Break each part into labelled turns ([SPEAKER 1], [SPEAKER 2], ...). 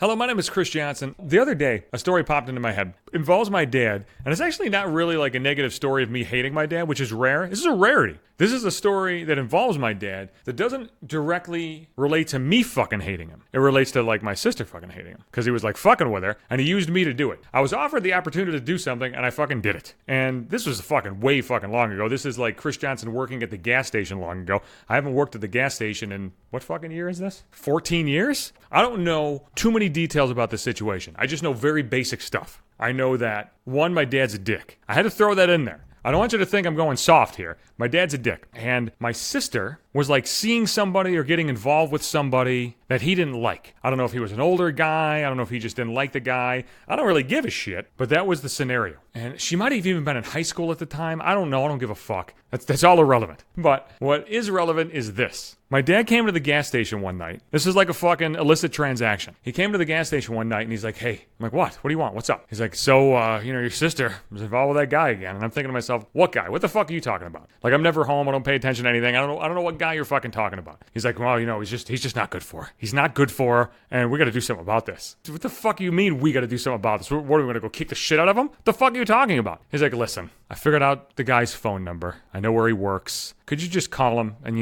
[SPEAKER 1] Hello, my name is Chris Johnson. The other day, a story popped into my head. It involves my dad, and it's actually not really like a negative story of me hating my dad, which is rare. This is a rarity. This is a story that involves my dad that doesn't directly relate to me fucking hating him. It relates to like my sister fucking hating him because he was like fucking with her and he used me to do it. I was offered the opportunity to do something and I fucking did it. And this was fucking way fucking long ago. This is like Chris Johnson working at the gas station long ago. I haven't worked at the gas station in what fucking year is this? 14 years? I don't know too many details about this situation. I just know very basic stuff. I know that, one, my dad's a dick. I had to throw that in there. I don't want you to think I'm going soft here. My dad's a dick. And my sister was like seeing somebody or getting involved with somebody that he didn't like. I don't know if he was an older guy. I don't know if he just didn't like the guy. I don't really give a shit, but that was the scenario. And she might have even been in high school at the time. I don't know. I don't give a fuck. That's all irrelevant. But what is relevant is this. My dad came to the gas station one night. This is like a fucking illicit transaction. He came to the gas station one night and he's like, hey. I'm like, what? What do you want? What's up? He's like, so, your sister was involved with that guy again. And I'm thinking to myself, what guy? What the fuck are you talking about? Like, I'm never home. I don't pay attention to anything. I don't know what guy you're fucking talking about. He's like, well, he's just not good for her. He's not good for her, and we got to do something about this. What the fuck do you mean we got to do something about this? What are we going to go kick the shit out of him? What the fuck are you talking about? He's like, listen, I figured out the guy's phone number. I know where he works. Could you just call him and,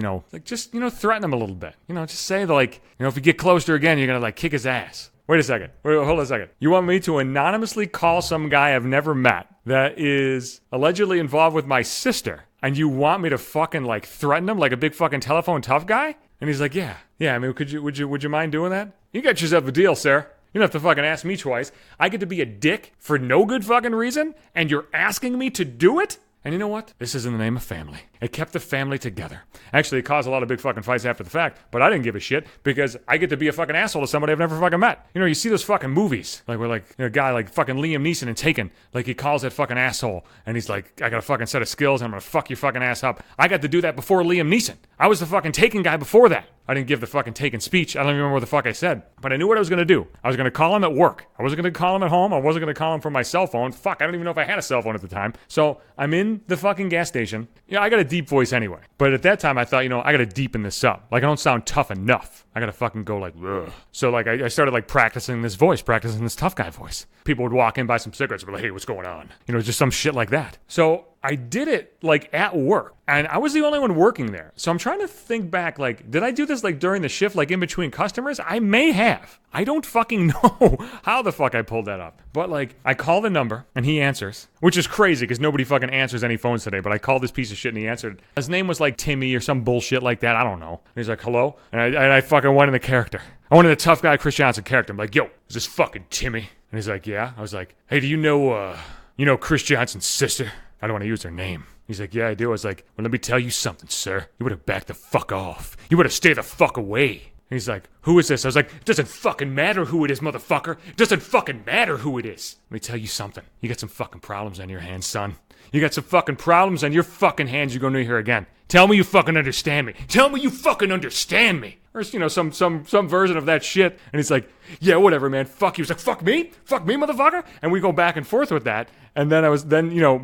[SPEAKER 1] threaten him a little bit? Just say that, if you get closer again, you're going to, kick his ass. Wait a second. Hold on a second. You want me to anonymously call some guy I've never met that is allegedly involved with my sister, and you want me to fucking, threaten him like a big fucking telephone tough guy? And he's like, yeah. I mean, would you mind doing that? You got yourself a deal, sir. You don't have to fucking ask me twice. I get to be a dick for no good fucking reason, and you're asking me to do it? And you know what? This is in the name of family. It kept the family together. Actually, it caused a lot of big fucking fights after the fact, but I didn't give a shit because I get to be a fucking asshole to somebody I've never fucking met. You see those fucking movies, where a guy like fucking Liam Neeson in Taken, he calls that fucking asshole, and he's like, I got a fucking set of skills, and I'm gonna fuck your fucking ass up. I got to do that before Liam Neeson. I was the fucking Taken guy before that. I didn't give the fucking Taken speech. I don't even remember what the fuck I said. But I knew what I was going to do. I was going to call him at work. I wasn't going to call him at home. I wasn't going to call him from my cell phone. Fuck, I don't even know if I had a cell phone at the time. So I'm in the fucking gas station. I got a deep voice anyway. But at that time, I thought, I got to deepen this up. I don't sound tough enough. I got to fucking go ugh. So I started practicing this voice, practicing this tough guy voice. People would walk in, buy some cigarettes, and be like, hey, what's going on? Just some shit like that. So I did it at work, and I was the only one working there. So I'm trying to think back, did I do this during the shift, in between customers? I may have. I don't fucking know how the fuck I pulled that up. But I call the number and he answers, which is crazy because nobody fucking answers any phones today. But I called this piece of shit and he answered. His name was Timmy or some bullshit like that. I don't know. And he's like, hello? And I fucking went in the character. I went in the tough guy Chris Johnson character. I'm like, yo, is this fucking Timmy? And he's like, yeah. I was like, hey, do you know Chris Johnson's sister? I don't want to use her name. He's like, yeah, I do. I was like, well, let me tell you something, sir. You would have backed the fuck off. You would have stayed the fuck away. And he's like, who is this? I was like, it doesn't fucking matter who it is, motherfucker. It doesn't fucking matter who it is. Let me tell you something. You got some fucking problems on your hands, son. You got some fucking problems on your fucking hands you're going to hear again. Tell me you fucking understand me. Tell me you fucking understand me. Or, some version of that shit. And he's like, yeah, whatever, man. Fuck you. He's like, fuck me? Fuck me, motherfucker? And we go back and forth with that. And then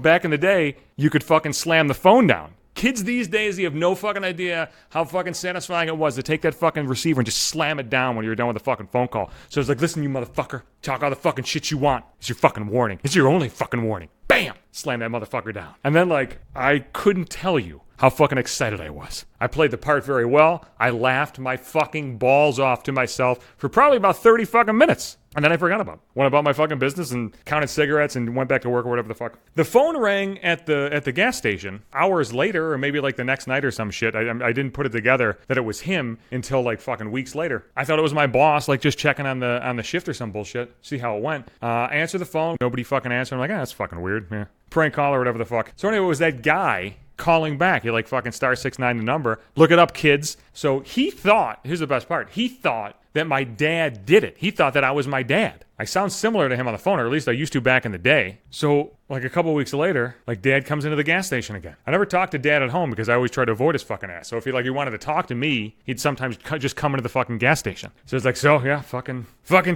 [SPEAKER 1] back in the day, you could fucking slam the phone down. Kids these days, you have no fucking idea how fucking satisfying it was to take that fucking receiver and just slam it down when you were done with the fucking phone call. So it's like, listen, you motherfucker, talk all the fucking shit you want. It's your fucking warning. It's your only fucking warning. Bam! Slam that motherfucker down. And then, I couldn't tell you how fucking excited I was. I played the part very well. I laughed my fucking balls off to myself for probably about 30 fucking minutes. And then I forgot about it. Went about my fucking business and counted cigarettes and went back to work or whatever the fuck. The phone rang at the gas station hours later, or maybe the next night or some shit. I didn't put it together that it was him until fucking weeks later. I thought it was my boss, just checking on the shift or some bullshit. See how it went. Answer the phone. Nobody fucking answered. I'm like, that's fucking weird. Yeah. Prank call or whatever the fuck. So anyway, it was that guy calling back. He fucking *69 the number. Look it up, kids. So he thought, here's the best part. He thought that my dad did it. He thought that I was my dad. I sound similar to him on the phone, or at least I used to back in the day. So, like a couple weeks later, like Dad comes into the gas station again. I never talked to Dad at home because I always try to avoid his fucking ass. So if he wanted to talk to me, he'd sometimes just come into the fucking gas station. So it's like, so yeah, fucking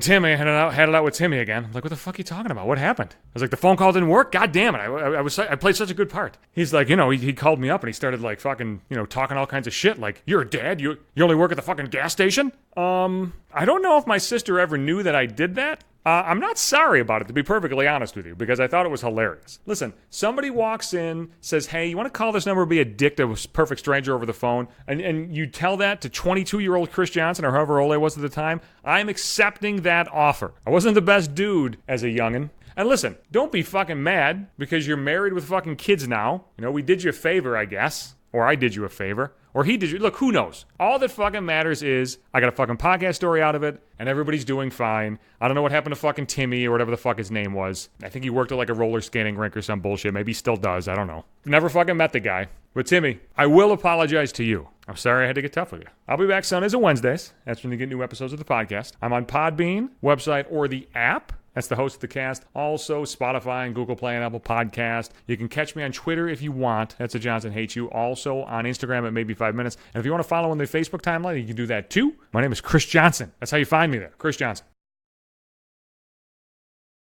[SPEAKER 1] Timmy, had it out with Timmy again. I'm like, what the fuck are you talking about? What happened? I was like, the phone call didn't work. God damn it! I played such a good part. He's like, he called me up and he started like fucking, talking all kinds of shit. Like, you're a dad. You only work at the fucking gas station. I don't know if my sister ever knew that I did that. I'm not sorry about it, to be perfectly honest with you, because I thought it was hilarious. Listen, somebody walks in, says, hey, you want to call this number, be a dick to a perfect stranger over the phone, and you tell that to 22-year-old Chris Johnson, or however old I was at the time, I'm accepting that offer. I wasn't the best dude as a youngin'. And listen, don't be fucking mad because you're married with fucking kids now. We did you a favor, I guess. Or I did you a favor. Or he did you. Look, who knows? All that fucking matters is I got a fucking podcast story out of it, and everybody's doing fine. I don't know what happened to fucking Timmy or whatever the fuck his name was. I think he worked at like a roller skating rink or some bullshit. Maybe he still does. I don't know. Never fucking met the guy. But Timmy, I will apologize to you. I'm sorry I had to get tough with you. I'll be back Sundays and Wednesdays. That's when you get new episodes of the podcast. I'm on Podbean, website, or the app. That's the host of the cast. Also, Spotify and Google Play and Apple Podcast. You can catch me on Twitter if you want. That's a Johnson Hates You. Also on Instagram at Maybe 5 Minutes. And if you want to follow on the Facebook timeline, you can do that too. My name is Chris Johnson. That's how you find me there. Chris Johnson.